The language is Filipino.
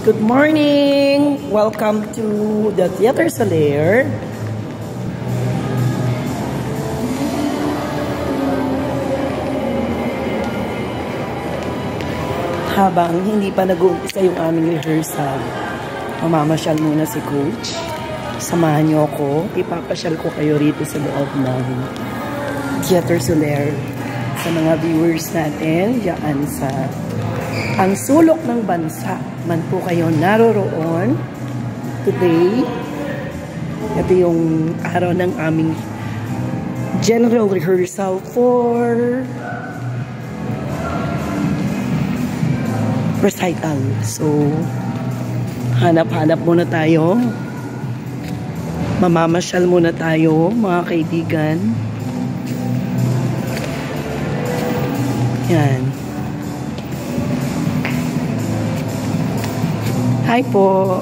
Good morning! Welcome to the Theater Soler. Habang hindi pa nag-uumpisa yung aming rehearsal, mamamasyal muna si Coach. Samahan niyo ako. Ipapasyal ko kayo rito sa loob ng Theater Soler. Sa mga viewers natin, diyan sa ang sulok ng bansa man po kayo naroroon today. Ito yung araw ng aming general rehearsal for recital. So, hanap-hanap muna tayo. Mamamasyal muna tayo, mga kaibigan. Yan. Hi po.